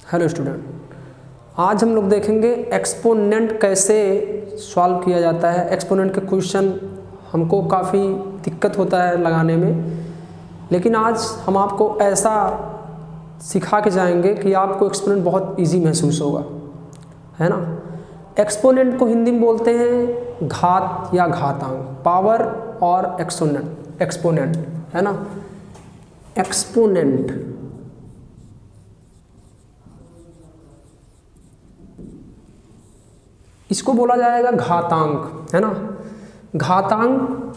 Hello student, आज हम लोग देखेंगे एक्सपोनेंट कैसे सॉल्व किया जाता है। एक्सपोनेंट के क्वेश्चन हमको काफ़ी दिक्कत होता है लगाने में, लेकिन आज हम आपको ऐसा सिखा के जाएंगे कि आपको एक्सपोनेंट बहुत इजी महसूस होगा, है ना। एक्सपोनेंट को हिंदी में बोलते हैं घात या घातांक, पावर और एक्सपोनेंट, है ना। एक्सपोनेंट इसको बोला जाएगा घातांक, है ना। घातांक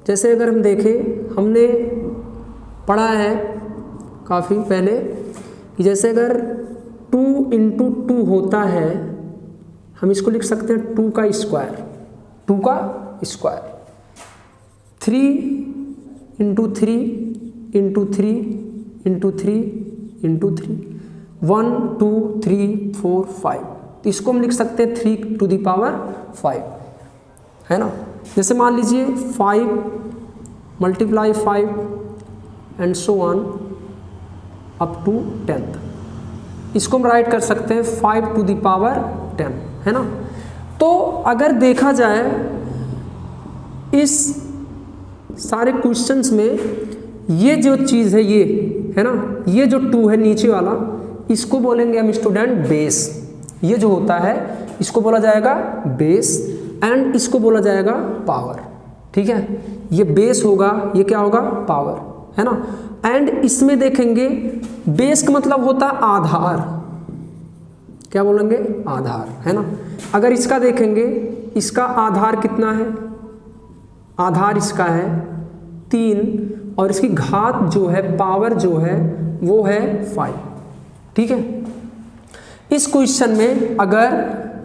जैसे अगर हम देखें, हमने पढ़ा है काफ़ी पहले कि जैसे अगर 2 × 2 होता है, हम इसको लिख सकते हैं 2 का स्क्वायर, 2 का स्क्वायर। 3 × 3 × 3 × 3 × 3 1 2 3 4 5, तो इसको हम लिख सकते हैं 3⁵, है ना। जैसे मान लीजिए 5 × 5 and so on up to 10th, इसको हम राइट कर सकते हैं 5⁻10, है ना। तो अगर देखा जाए इस सारे क्वेश्चंस में ये जो चीज़ है, ये है ना, ये जो 2 है नीचे वाला, इसको बोलेंगे हम स्टूडेंट बेस। ये जो होता है इसको बोला जाएगा बेस एंड इसको बोला जाएगा पावर, ठीक है। ये बेस होगा, ये क्या होगा, पावर, है ना। एंड इसमें देखेंगे बेस का मतलब होता है आधार, क्या बोलेंगे, आधार, है ना। अगर इसका देखेंगे, इसका आधार कितना है, आधार इसका है 3 और इसकी घात जो है, पावर जो है वो है 5, ठीक है। इस क्वेश्चन में अगर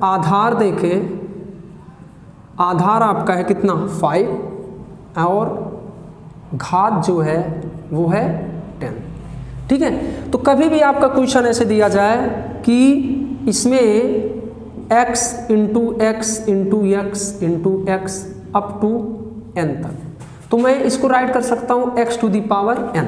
आधार देखें, आधार आपका है कितना 5 और घात जो है वो है 10, ठीक है। तो कभी भी आपका क्वेश्चन ऐसे दिया जाए कि इसमें x × x × x × x up to n तक, तो मैं इसको राइट कर सकता हूँ x⁻n।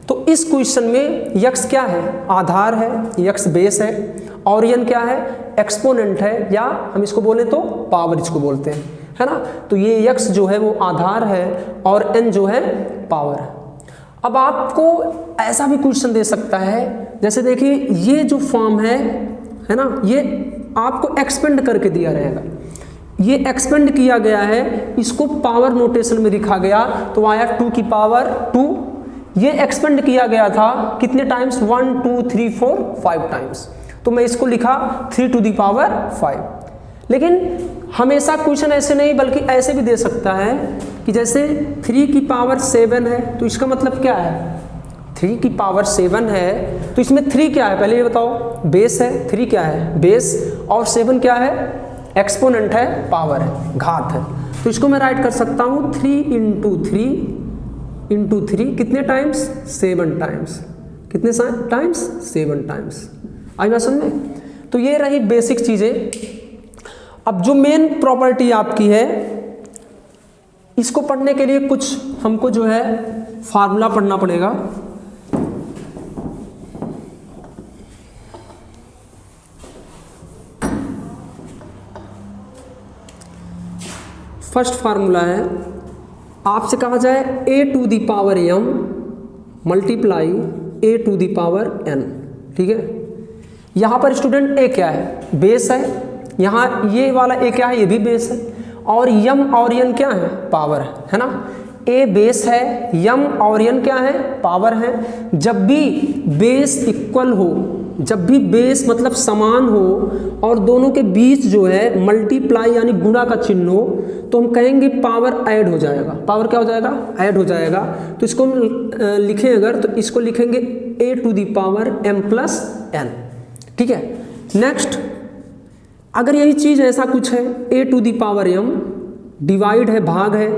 तो इस क्वेश्चन में x क्या है, आधार है, x बेस है, और n क्या है, एक्सपोनेंट है, या हम इसको बोले तो पावर इसको बोलते हैं, है ना। तो ये x जो है वो आधार है और n जो है पावर है। अब आपको ऐसा भी क्वेश्चन दे सकता है, जैसे देखिए ये जो फॉर्म है ना, ये आपको एक्सपेंड करके दिया रहेगा, ये एक्सपेंड किया गया है, इसको पावर नोटेशन में लिखा गया, तो आया 2⁻²। ये एक्सपेंड किया गया था कितने टाइम्स, 1 2 3 4 5 टाइम्स, तो मैं इसको लिखा 3⁵। लेकिन हमेशा क्वेश्चन ऐसे नहीं, बल्कि ऐसे भी दे सकता है कि जैसे 3⁻7 है, तो इसका मतलब क्या है, 3⁻7 है, तो इसमें 3 क्या है, पहले ये बताओ, बेस है, 3 क्या है, बेस, और 7 क्या है, एक्सपोनेंट है, पावर है, घात है। तो इसको मैं राइट कर सकता हूँ 3 × 3 × 3 कितने टाइम्स, 7 टाइम्स, कितने टाइम्स, 7 टाइम्स। आई बात समझ में। तो ये रही बेसिक चीज़ें। अब जो मेन प्रॉपर्टी आपकी है, इसको पढ़ने के लिए कुछ हमको जो है फार्मूला पढ़ना पड़ेगा। फर्स्ट फार्मूला है, आपसे कहा जाए a⁻m × a⁻n, ठीक है। यहाँ पर स्टूडेंट a क्या है, बेस है, यहाँ ये वाला a क्या है, ये भी बेस है, और m और n क्या है, पावर है ना। a बेस है, m और n क्या है, पावर है। जब भी बेस इक्वल हो, जब भी बेस मतलब समान हो और दोनों के बीच जो है मल्टीप्लाई यानी गुणा का चिन्ह हो, तो हम कहेंगे पावर ऐड हो जाएगा। पावर क्या हो जाएगा, ऐड हो जाएगा। तो इसको हम लिखें अगर, तो इसको लिखेंगे a⁻m+n, ठीक है। नेक्स्ट, अगर यही चीज़ ऐसा कुछ है, a⁻m डिवाइड है, भाग है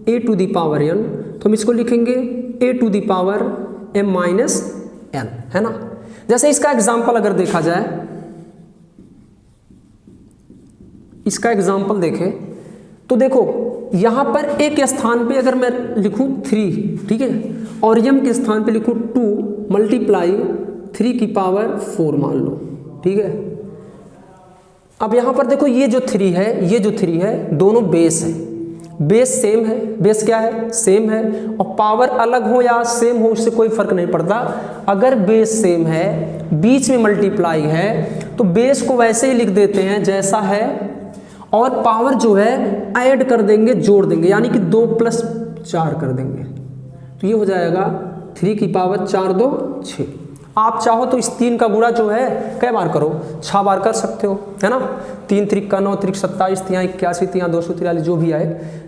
a⁻n, तो हम इसको लिखेंगे a⁻m−n, है ना। जैसे इसका एग्जाम्पल अगर देखा जाए, इसका एग्जाम्पल देखें तो देखो यहाँ पर a के स्थान पे अगर मैं लिखूँ 3, ठीक है, और m के स्थान पे लिखूँ 2 × 3 की पावर 4 मान लो, ठीक है। अब यहाँ पर देखो ये जो 3 है, ये जो 3 है, दोनों बेस है, बेस सेम है, बेस क्या है, सेम है। और पावर अलग हो या सेम हो उससे कोई फर्क नहीं पड़ता। अगर बेस सेम है, बीच में मल्टीप्लाई है, तो बेस को वैसे ही लिख देते हैं जैसा है, और पावर जो है ऐड कर देंगे, जोड़ देंगे, यानी कि 2 + 4 कर देंगे। तो ये हो जाएगा 3 की पावर 4 2 6। आप चाहो तो इस 3 का गुणा जो है कई बार करो, 6 बार कर सकते हो, है ना। 3 3 का 9, 3 27, 3 81, 3 243, जो भी आए,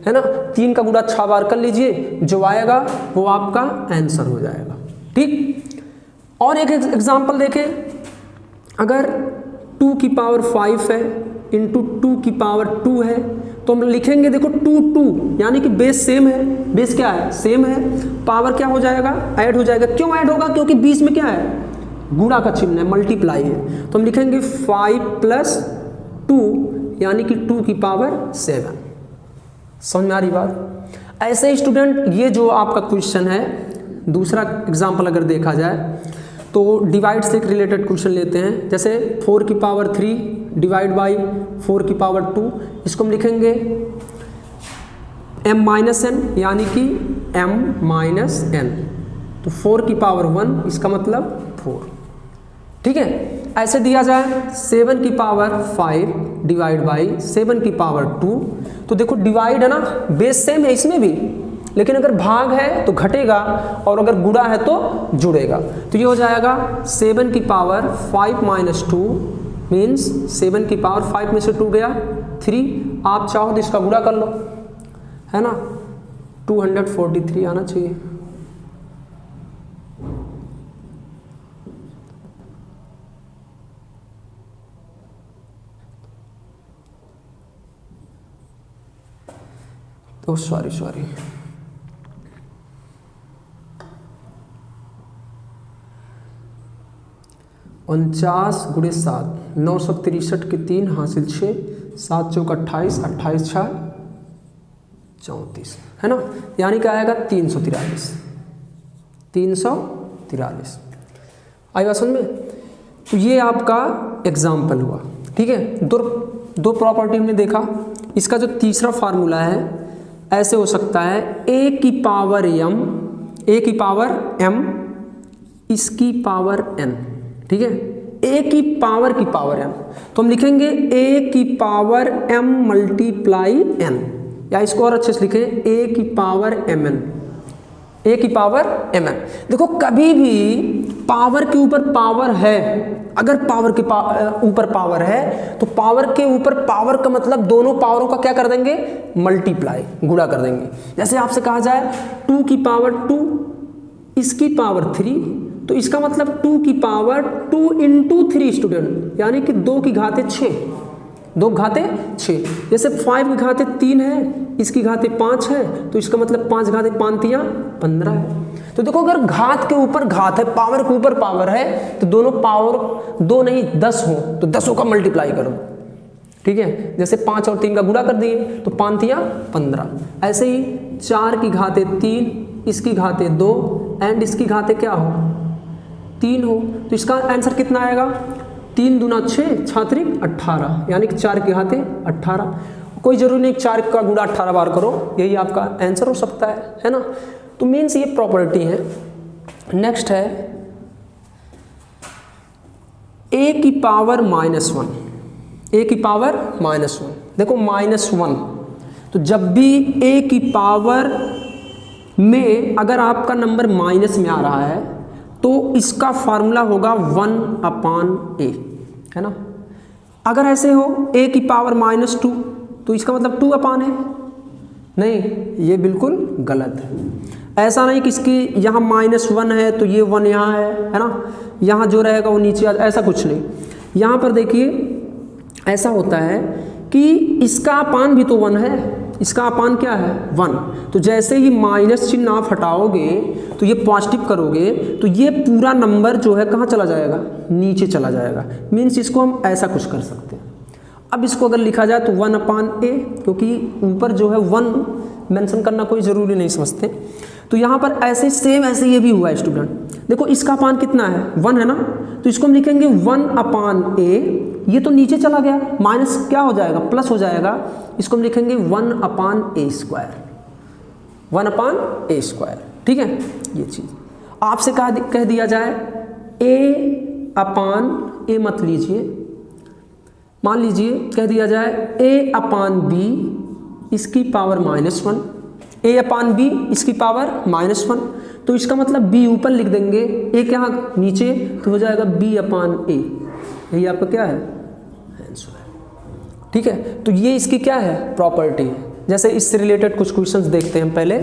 है ना। 3 का गुणा 6 बार कर लीजिए, जो आएगा वो आपका आंसर हो जाएगा, ठीक। और एक एग्जाम्पल देखें, अगर 2 की पावर 5 है इंटू 2 की पावर 2 है, तो हम लिखेंगे देखो 2 2, यानी कि बेस सेम है, बेस क्या है, सेम है, पावर क्या हो जाएगा, ऐड हो जाएगा। क्यों ऐड होगा, क्योंकि बीच में क्या है, गुणा का चिन्ह है, मल्टीप्लाई है। तो हम लिखेंगे 5 + 2, यानी कि 2 की पावर 7। समझ में आ रही बात। ऐसे ही स्टूडेंट, ये जो आपका क्वेश्चन है, दूसरा एग्जाम्पल अगर देखा जाए तो डिवाइड से एक रिलेटेड क्वेश्चन लेते हैं। जैसे 4 की पावर 3 डिवाइड बाई 4 की पावर 2, इसको हम लिखेंगे m-n, यानी कि m-n। तो 4 की पावर 1, इसका मतलब 4, ठीक है। ऐसे दिया जाए 7 की पावर 5 डिवाइड बाई 7 की पावर 2, तो देखो डिवाइड है ना, बेस सेम है इसमें भी, लेकिन अगर भाग है तो घटेगा, और अगर गुणा है तो जुड़ेगा। तो ये हो जाएगा 7 की पावर 5 - 2 मीन्स 7 की पावर 5 में से 2 गया 3। आप चाहो तो इसका गुणा कर लो, है ना, 243 आना चाहिए। तो सॉरी 49 × 7 963 के 3 हासिल 6, 7 चौक 28, 28 6 34, है ना, यानी क्या आएगा 343। 343 आई बात समझ में। तो ये आपका एग्जाम्पल हुआ, ठीक है। दो प्रॉपर्टी हमने देखा। इसका जो तीसरा फार्मूला है ऐसे हो सकता है, a की पावर m, इसकी पावर n, ठीक है। a की पावर m, तो हम लिखेंगे a की पावर m × n, या इसको और अच्छे से लिखें a की पावर mn, a की पावर mn। देखो कभी भी पावर के ऊपर पावर है, अगर पावर के ऊपर पावर है तो पावर के ऊपर पावर का मतलब दोनों पावरों का क्या कर देंगे, मल्टीप्लाई, गुणा कर देंगे। जैसे आपसे कहा जाए 2 की पावर 2 इसकी पावर 3, तो इसका मतलब 2 की पावर 2 × 3 स्टूडेंट, यानी कि 2 की घाते 6, 2 की घाते 6। जैसे 5 की घाते 3 है, इसकी घाते 5 है, तो इसका मतलब 5 घाते 5 × 3 = 15 है। तो देखो अगर घात के ऊपर घात है, पावर के ऊपर पावर है, तो दोनों पावर 2 नहीं 10 हो तो 10 का मल्टीप्लाई करो, ठीक है। जैसे 5 और 3 का गुणा कर दिए तो 5 × 3 = 15। ऐसे ही 4 की घाते 3, इसकी घाते 2 एंड इसकी घाते क्या हो, 3 हो, तो इसका आंसर कितना आएगा, 3 दूना 6 छात्रिक 18, यानी कि 4 की घाते 18। कोई जरूरी नहीं 4 का गुणा 18 बार करो, यही आपका आंसर हो सकता है ना। तो मीन्स ये प्रॉपर्टी है। नेक्स्ट है a की पावर -1, a की पावर -1। देखो -1, तो जब भी a की पावर में अगर आपका नंबर माइनस में आ रहा है तो इसका फार्मूला होगा 1/a, है ना। अगर ऐसे हो a की पावर -2 तो इसका मतलब 2/a है, नहीं, ये बिल्कुल गलत है। ऐसा नहीं कि इसकी यहाँ -1 है तो ये 1 यहाँ है ना, यहाँ जो रहेगा वो नीचे, ऐसा कुछ नहीं। यहाँ पर देखिए ऐसा होता है कि इसका अपान भी तो 1 है, इसका अपान क्या है 1, तो जैसे ही माइनस चिन्ह आप हटाओगे तो ये पॉजिटिव करोगे तो ये पूरा नंबर जो है कहाँ चला जाएगा, नीचे चला जाएगा। मीन्स इसको हम ऐसा कुछ कर सकते हैं। अब इसको अगर लिखा जाए तो 1/a, क्योंकि ऊपर जो है 1 मेंशन करना कोई ज़रूरी नहीं समझते। तो यहाँ पर ऐसे सेम ऐसे ये भी हुआ है स्टूडेंट। देखो इसका अपान कितना है 1 है ना, तो इसको हम लिखेंगे 1/a। ये तो नीचे चला गया, माइनस क्या हो जाएगा प्लस हो जाएगा, इसको हम लिखेंगे 1/a², 1/a²। ठीक है, ये चीज़ आपसे कह दिया जाए a/a मत लीजिए, मान लीजिए कह दिया जाए a/b इसकी पावर -1, a/b इसकी पावर -1, तो इसका मतलब b ऊपर लिख देंगे, a क्या नीचे, तो हो जाएगा b/a। यही आपका क्या है आंसर है। ठीक है, तो ये इसकी क्या है प्रॉपर्टी है। जैसे इससे रिलेटेड कुछ क्वेश्चंस देखते हैं हम पहले।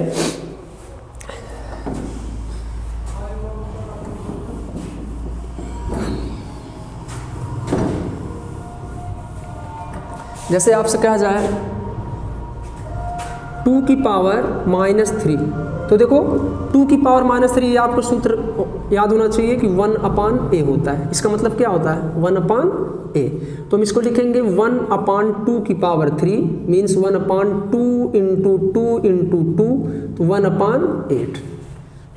जैसे आपसे कहा जाए 2 की पावर -3, तो देखो 2 की पावर -3 ये आपको सूत्र याद होना चाहिए कि 1/a होता है। इसका मतलब क्या होता है 1/a, तो हम इसको लिखेंगे 1/2 की पावर 3 मीन्स 1/2 × 2 × 2, तो 1/8।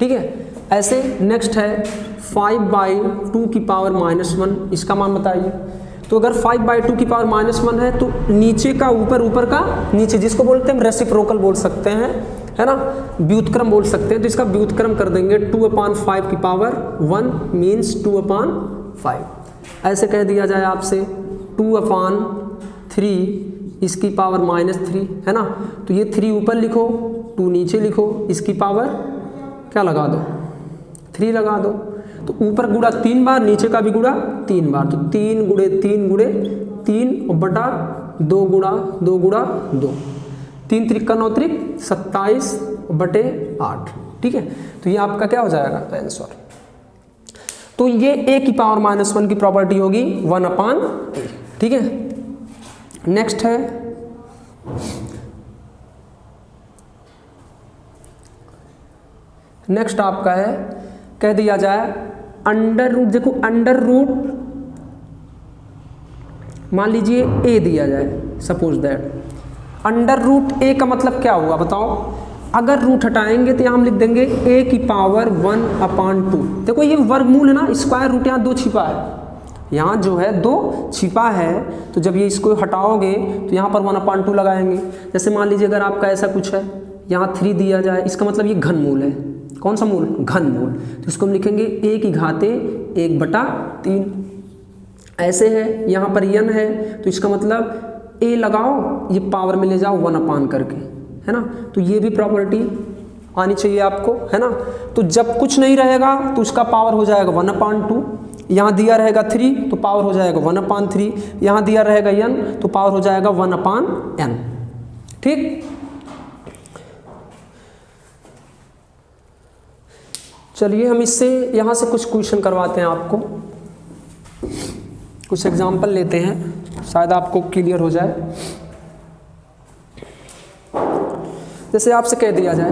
ठीक है, ऐसे नेक्स्ट है 5/2 की पावर -1, इसका मान बताइए। तो अगर 5/2 की पावर -1 है तो नीचे का ऊपर, ऊपर का नीचे, जिसको बोलते हैं रेसिप्रोकल बोल सकते हैं, है ना, व्युत्क्रम बोल सकते हैं। तो इसका व्युत्क्रम कर देंगे 2/5 की पावर 1 मीन्स 2/5। ऐसे कह दिया जाए आपसे 2/3 इसकी पावर -3, है ना, तो ये 3 ऊपर लिखो, 2 नीचे लिखो, इसकी पावर क्या लगा दो 3 लगा दो। तो ऊपर गुणा 3 बार, नीचे का भी गुणा 3 बार, तो 3 × 3 × 3 और बटा 2 × 2 × 2, 3 × 3 = 9 × 27/8। ठीक है, तो ये आपका क्या हो जाएगा आंसर। तो ये a की पावर -1 की प्रॉपर्टी होगी 1/a। ठीक है, नेक्स्ट है नेक्स्ट आपका है कह दिया जाए अंडर रूट। देखो अंडर रूट मान लीजिए a दिया जाए, suppose that under root a का मतलब क्या हुआ बताओ। अगर रूट हटाएंगे तो यहाँ हम लिख देंगे a की पावर 1/2। देखो ये वर्गमूल है ना, स्क्वायर रूट यहाँ 2 छिपा है, यहाँ जो है 2 छिपा है, तो जब ये इसको हटाओगे तो यहाँ पर 1/2 लगाएंगे। जैसे मान लीजिए अगर आपका ऐसा कुछ है, यहाँ 3 दिया जाए, इसका मतलब ये घनमूल है। कौन सा मूल? घनमूल। तो इसको हम लिखेंगे a की घाते 1/3। ऐसे है, यहाँ पर n है, तो इसका मतलब a लगाओ, ये पावर में ले जाओ 1/, करके, है ना। तो ये भी प्रॉपर्टी आनी चाहिए आपको, है ना। तो जब कुछ नहीं रहेगा तो उसका पावर हो जाएगा 1/2, यहाँ दिया रहेगा 3 तो पावर हो जाएगा 1/3, यहाँ दिया रहेगा n तो पावर हो जाएगा 1/n। ठीक, चलिए हम इससे यहाँ से कुछ क्वेश्चन करवाते हैं आपको, कुछ एग्जाम्पल लेते हैं, शायद आपको क्लियर हो जाए। जैसे आपसे कह दिया जाए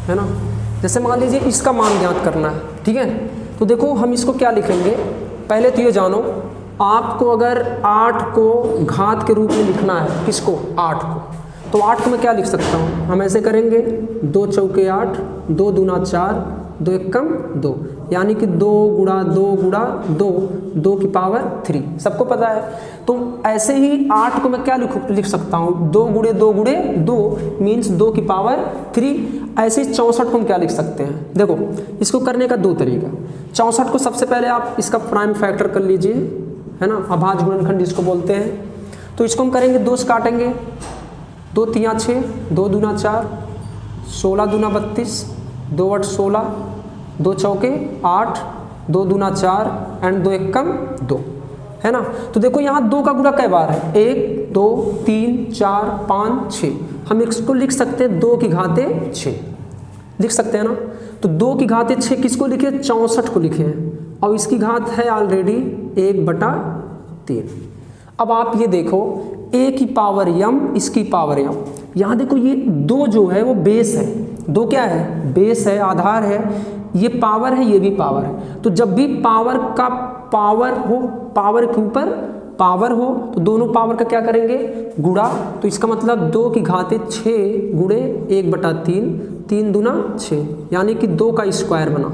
है ना, जैसे मान लीजिए इसका मान ज्ञात करना है। ठीक है, तो देखो हम इसको क्या लिखेंगे, पहले तो ये जानो, आपको अगर 8 को घात के रूप में लिखना है, किसको 8 को, तो 8 को मैं क्या लिख सकता हूँ, हम ऐसे करेंगे 2 चौके 8, 2 दूना 4, 2 एकम 2, यानी कि 2 × 2 × 2, 2 की पावर 3, सबको पता है। तो ऐसे ही 8 को मैं क्या लिख सकता हूँ, 2 × 2 × 2 मीन्स 2 की पावर 3। ऐसे ही 64 को हम क्या लिख सकते हैं, देखो इसको करने का 2 तरीका। 64 को सबसे पहले आप इसका प्राइम फैक्टर कर लीजिए, है ना, अभाज्य गुणनखंड जिसको बोलते हैं। तो इसको हम करेंगे 2 से काटेंगे, 2 × 3 = 6, 2 दूना 4, 16 दूना 32, 2 × 8 = 16, 2 चौके 8, 2 दूना 4 एंड 2 एकम 2, है ना। तो देखो यहाँ 2 का गुणा कई बार है, 1 2 3 4 5 6, हम इसको लिख सकते हैं 2 की घाते 6 लिख सकते हैं ना। तो 2 की घाते 6 किसको लिखे, 64 को लिखे हैं, और इसकी घात है ऑलरेडी 1/3। अब आप ये देखो a की पावर m, इसकी पावर m, यहाँ देखो ये 2 जो है वो बेस है, 2 क्या है, बेस है, आधार है, ये पावर है, ये भी पावर है। तो जब भी पावर का पावर हो, पावर के ऊपर पावर हो, तो दोनों पावर का क्या करेंगे, गुणा। तो इसका मतलब 2 की घाते 6 गुणे 1/3, 3 दूना 6, यानी कि 2 का स्क्वायर बना,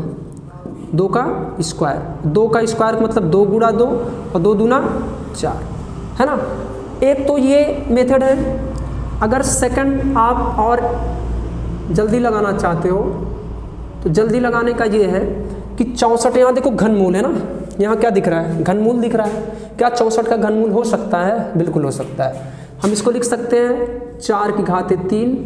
2 का स्क्वायर। 2 का स्क्वायर का मतलब 2 गुणा 2 और 2 दूना 4, है ना। एक तो ये मेथड है। अगर सेकंड आप और जल्दी लगाना चाहते हो तो जल्दी लगाने का ये है कि 64, यहाँ देखो घनमूल है ना, यहाँ क्या दिख रहा है, घनमूल दिख रहा है। क्या 64 का घनमूल हो सकता है? बिल्कुल हो सकता है। हम इसको लिख सकते हैं 4 की घाते 3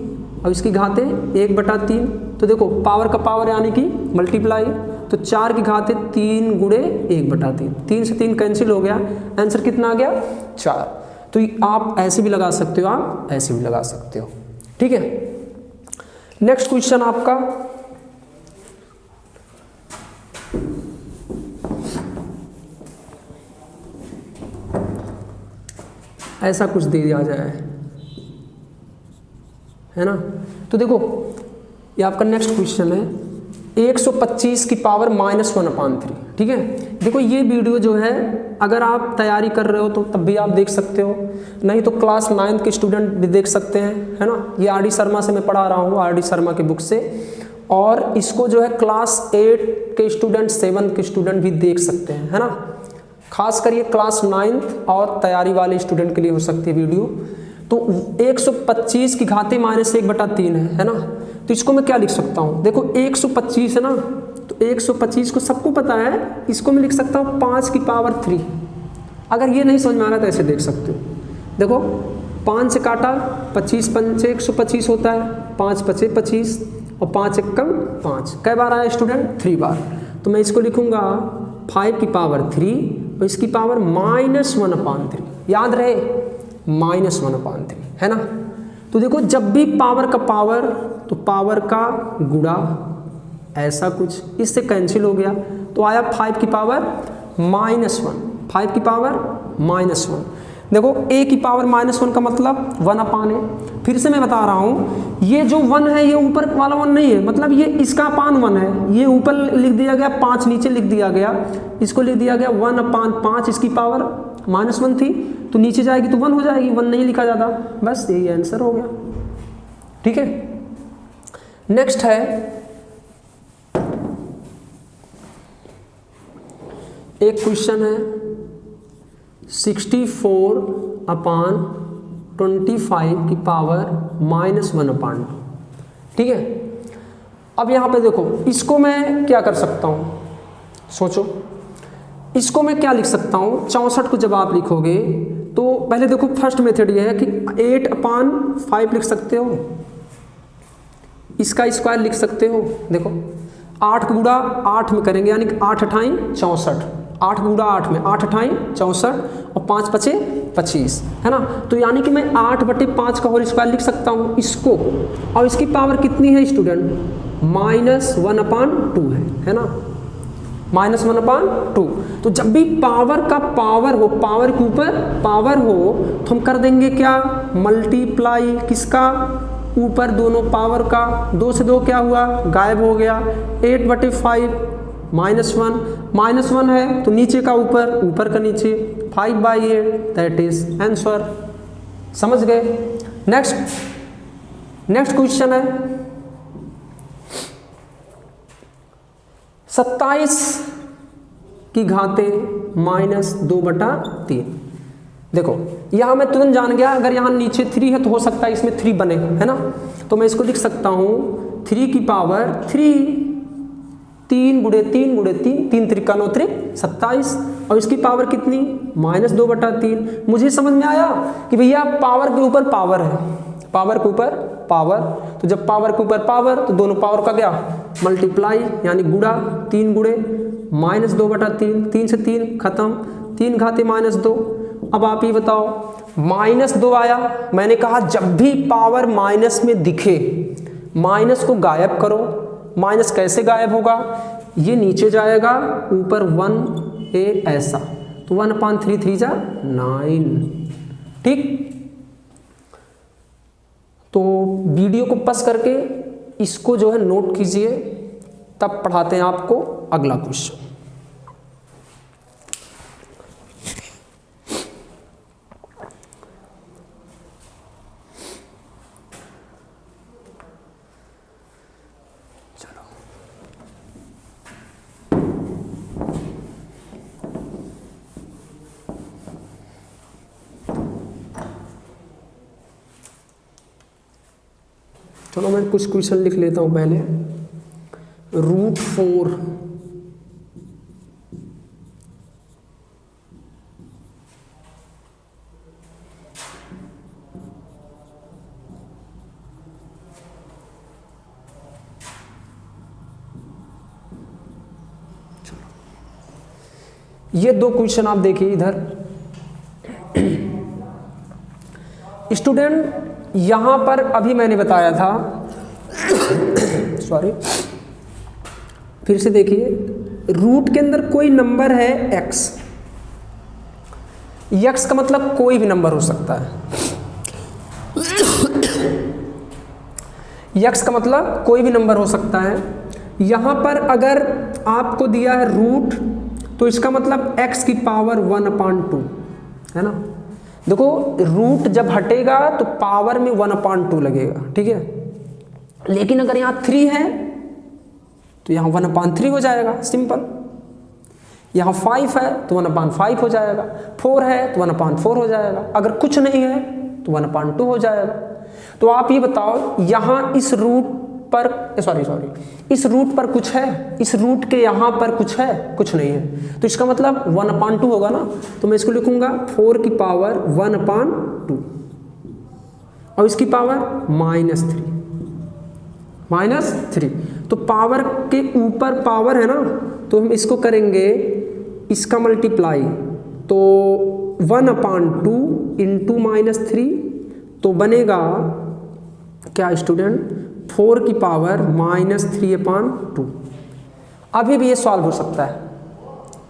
और इसकी घाते 1/3। तो देखो पावर का पावर यानी कि मल्टीप्लाई, तो 4 की घाते 3 गुणे 1/3, 3 से 3 कैंसिल हो गया, आंसर कितना आ गया, 4। तो आप ऐसे भी लगा सकते हो, आप ऐसे भी लगा सकते हो, ठीक है। नेक्स्ट क्वेश्चन आपका ऐसा कुछ दे दिया जाए, है ना। तो देखो ये आपका नेक्स्ट क्वेश्चन है, 125 की पावर -1/3, ठीक है। देखो ये वीडियो जो है अगर आप तैयारी कर रहे हो तो तब भी आप देख सकते हो, नहीं तो क्लास 9th के स्टूडेंट भी देख सकते हैं, है ना। ये आर डी शर्मा से मैं पढ़ा रहा हूँ, आर डी शर्मा के बुक से, और इसको जो है क्लास 8 के स्टूडेंट, 7th के स्टूडेंट भी देख सकते हैं, है ना। खास कर ये क्लास 9th और तैयारी वाले स्टूडेंट के लिए हो सकती है वीडियो। तो 125 की घाते -1/3 है ना। तो इसको मैं क्या लिख सकता हूँ, देखो 125 है ना, तो 125 को सबको पता है, इसको मैं लिख सकता हूँ 5 की पावर 3। अगर ये नहीं समझ में आ रहा तो ऐसे देख सकते हो, देखो 5 से काटा 25 पंचे 125 होता है, 5 पचे 25 और 5 एकम 5, कई बार आया स्टूडेंट, 3 बार। तो मैं इसको लिखूंगा 5 की पावर 3 और इसकी पावर -1/3, याद रहे -1/3, है ना। तो देखो जब भी पावर का पावर तो पावर का गुणा, ऐसा कुछ, इससे कैंसिल हो गया, तो आया 5 की पावर -1, 5 की पावर -1। देखो a की पावर -1 का मतलब 1/n है। फिर से मैं बता रहा हूँ, ये जो 1 है ये ऊपर वाला 1 नहीं है, मतलब ये इसका अपान 1 है, ये ऊपर लिख दिया गया 5, नीचे लिख दिया गया, इसको लिख दिया गया 1/5, इसकी पावर -1 थी, तो नीचे जाएगी तो 1 हो जाएगी, 1 नहीं लिखा जाता, बस यही आंसर हो गया, ठीक है। नेक्स्ट है एक क्वेश्चन है 64/25 की पावर -1/2, ठीक है। अब यहाँ पे देखो इसको मैं क्या कर सकता हूँ, सोचो इसको मैं क्या लिख सकता हूँ। 64 को जब आप लिखोगे तो पहले देखो फर्स्ट मेथड ये है कि 8/5 लिख सकते हो, इसका स्क्वायर लिख सकते हो। देखो 8 गुणा 8 में करेंगे, यानी 8 अठाई 64, 8 गुणा 8 में 8 अठाई 64 और 5 पचे 25, है ना। तो यानी कि मैं 8/5 का होल स्क्वायर लिख सकता हूँ इसको, और इसकी पावर कितनी है स्टूडेंट, -1/2 है ना, -1/2। तो जब भी पावर का पावर हो, पावर के ऊपर पावर हो, तो हम कर देंगे क्या, मल्टीप्लाई किसका, ऊपर दोनों पावर का, 2 से 2 क्या हुआ, गायब हो गया, 8/5 -1 है तो नीचे का ऊपर, ऊपर का नीचे, 5/8, दैट इज आंसर। समझ गए। नेक्स्ट क्वेश्चन है 27 की घाते -2/3। देखो यहाँ मैं तुरंत जान गया, अगर यहाँ नीचे 3 है तो हो सकता है इसमें 3 बने, है ना। तो मैं इसको लिख सकता हूँ 3 की पावर 3, 3 गुणे 3 गुणे 3, 3 त्रिका 9 त्रिक 27, और इसकी पावर कितनी, -2/3। मुझे समझ में आया कि भैया पावर के ऊपर पावर है, पावर के ऊपर पावर, तो जब पावर के ऊपर पावर तो दोनों पावर का क्या, मल्टीप्लाई यानी गुणा, 3 गुणे -2/3, 3 से 3 खत्म, 3 घाते -2। अब आप ये बताओ, -2 आया, मैंने कहा जब भी पावर माइनस में दिखे माइनस को गायब करो। माइनस कैसे गायब होगा, ये नीचे जाएगा, ऊपर 1 ऐसा, तो 1/3 3 जा 9, ठीक। तो वीडियो को पस करके इसको जो है नोट कीजिए, तब पढ़ाते हैं आपको अगला क्वेश्चन। चलो मैं कुछ क्वेश्चन लिख लेता हूँ पहले। √4 ये दो क्वेश्चन आप देखिए इधर। स्टूडेंट यहां पर अभी मैंने बताया था सॉरी, फिर से देखिए, रूट के अंदर कोई नंबर है x, x का मतलब कोई भी नंबर हो सकता है, x का मतलब कोई भी नंबर हो सकता है। यहां पर अगर आपको दिया है रूट, तो इसका मतलब x की पावर 1/2 है ना। देखो रूट जब हटेगा तो पावर में 1/2 लगेगा, ठीक है। लेकिन अगर यहाँ 3 है तो यहाँ 1/3 हो जाएगा, सिंपल। यहाँ 5 है तो 1/5 हो जाएगा, 4 है तो 1/4 हो जाएगा, अगर कुछ नहीं है तो 1/2 हो जाएगा। तो आप ये बताओ, यहाँ इस रूट पर सॉरी इस रूट पर कुछ है, इस रूट के यहाँ पर कुछ है, कुछ नहीं है, तो इसका मतलब 1/2 होगा ना। तो मैं इसको लिखूंगा 4 की पावर 1/2 और इसकी पावर -3। तो पावर के ऊपर पावर है ना, तो हम इसको करेंगे इसका मल्टीप्लाई, तो 1/2 इंटू -3, तो बनेगा क्या स्टूडेंट, 4 की पावर -3/2। अभी भी ये सॉल्व हो सकता है,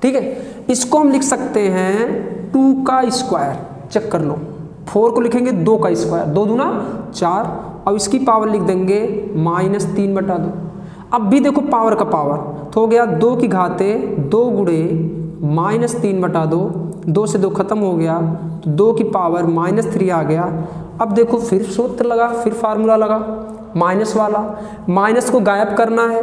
ठीक है। इसको हम लिख सकते हैं 2 का स्क्वायर, चेक कर लो। 4 को लिखेंगे 2 का स्क्वायर, 2 दूना 4, और इसकी पावर लिख देंगे -3/2। अब भी देखो पावर का पावर, तो हो गया 2 की घाते 2 गुणे -3/2, 2 से 2 खत्म हो गया, तो 2 की पावर -3 आ गया। अब देखो फिर सूत्र लगा, फिर फार्मूला लगा, माइनस वाला, माइनस को गायब करना है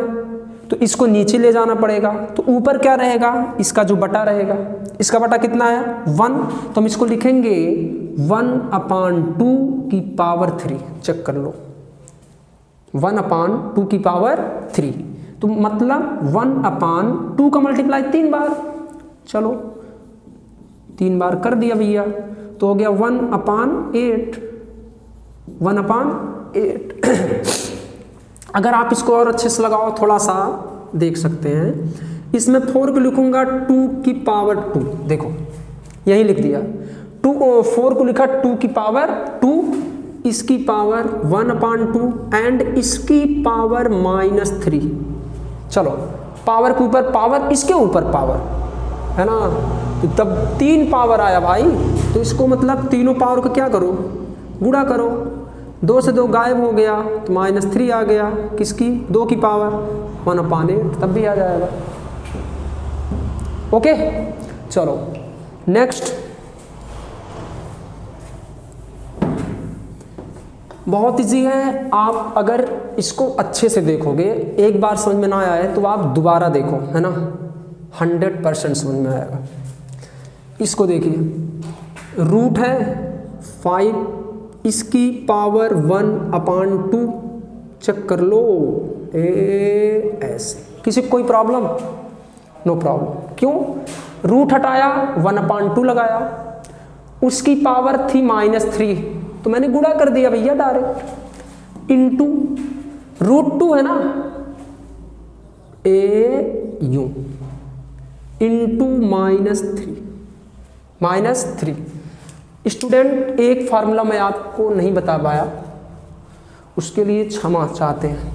तो इसको नीचे ले जाना पड़ेगा, तो ऊपर क्या रहेगा, इसका जो बटा रहेगा, इसका बटा कितना है 1, तो हम इसको लिखेंगे 1/2 की पावर 3, चेक कर लो 1/2 की पावर 3, तो मतलब 1/2 का मल्टीप्लाई 3 बार, चलो 3 बार कर दिया भैया, तो हो गया 1/8। अगर आप इसको और अच्छे से लगाओ, थोड़ा सा देख सकते हैं, इसमें 4 को लिखूंगा 2 की पावर 2, देखो यही लिख दिया 4 को लिखा 2 की पावर 2, इसकी पावर 1/2 एंड इसकी पावर -3। चलो पावर के ऊपर पावर, इसके ऊपर पावर है ना, तो तब 3 पावर आया भाई, तो इसको मतलब तीनों पावर को क्या करो, गुणा करो, 2 से 2 गायब हो गया तो -3 आ गया, किसकी 2 की पावर 1/8, तब भी आ जाएगा। ओके चलो नेक्स्ट, बहुत इजी है। आप अगर इसको अच्छे से देखोगे, एक बार समझ में ना आया है तो आप दोबारा देखो, है ना, 100% समझ में आएगा। इसको देखिए, रूट है 5, इसकी पावर 1/2, चेक कर लो ऐसे। किसी को कोई प्रॉब्लम? No problem. क्यों? रूट हटाया 1/2 लगाया, उसकी पावर थी -3, तो मैंने गुणा कर दिया भैया डायरेक्ट, इंटू √2 है ना, AU इंटू -3। स्टूडेंट एक फार्मूला मैं आपको नहीं बता पाया, उसके लिए क्षमा चाहते हैं।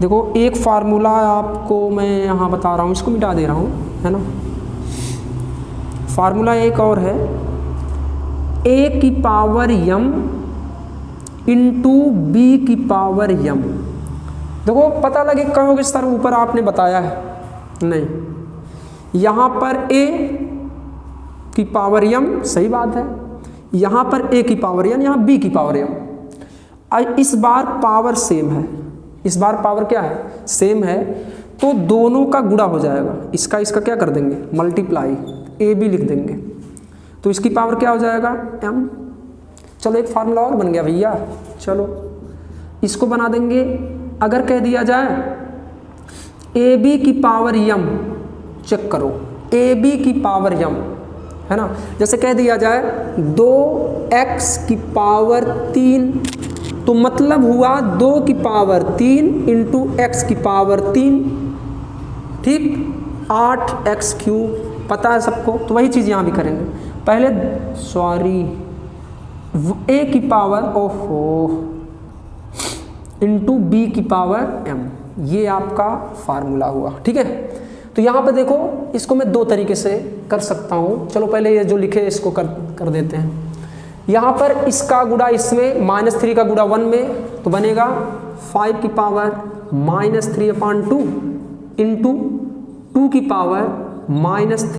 देखो एक फार्मूला आपको मैं यहाँ बता रहा हूँ, इसको मिटा दे रहा हूँ, है ना। फार्मूला एक और है, a की पावर m इंटू बी की पावर यम। देखो पता लगे कहोगे सर ऊपर आपने बताया है, नहीं, यहाँ पर ए की पावर यम, सही बात है, यहाँ पर ए की पावर यम, यहाँ बी की पावर यम। इस बार पावर सेम है, इस बार पावर क्या है, सेम है, तो दोनों का गुणा हो जाएगा, इसका इसका क्या कर देंगे, मल्टीप्लाई, ए बी लिख देंगे, तो इसकी पावर क्या हो जाएगा, एम। चलो एक फार्मूला और बन गया भैया, चलो इसको बना देंगे। अगर कह दिया जाए ए बी की पावर यम, चेक करो, ए बी की पावर यम, है ना, जैसे कह दिया जाए 2x की पावर 3, तो मतलब हुआ 2 की पावर 3 इंटू एक्स की पावर 3, ठीक, 8x क्यूब, पता है सबको, तो वही चीज़ यहाँ भी करेंगे। पहले सॉरी ए की पावर ओहो इंटू बी की पावर एम, ये आपका फार्मूला हुआ, ठीक है। तो यहाँ पे देखो इसको मैं दो तरीके से कर सकता हूँ, चलो पहले ये जो लिखे इसको कर देते हैं। यहाँ पर इसका गुणा इसमें, -3 का गुणा 1 में, तो बनेगा 5 की पावर -3/2 इंटू 2 की पावर -3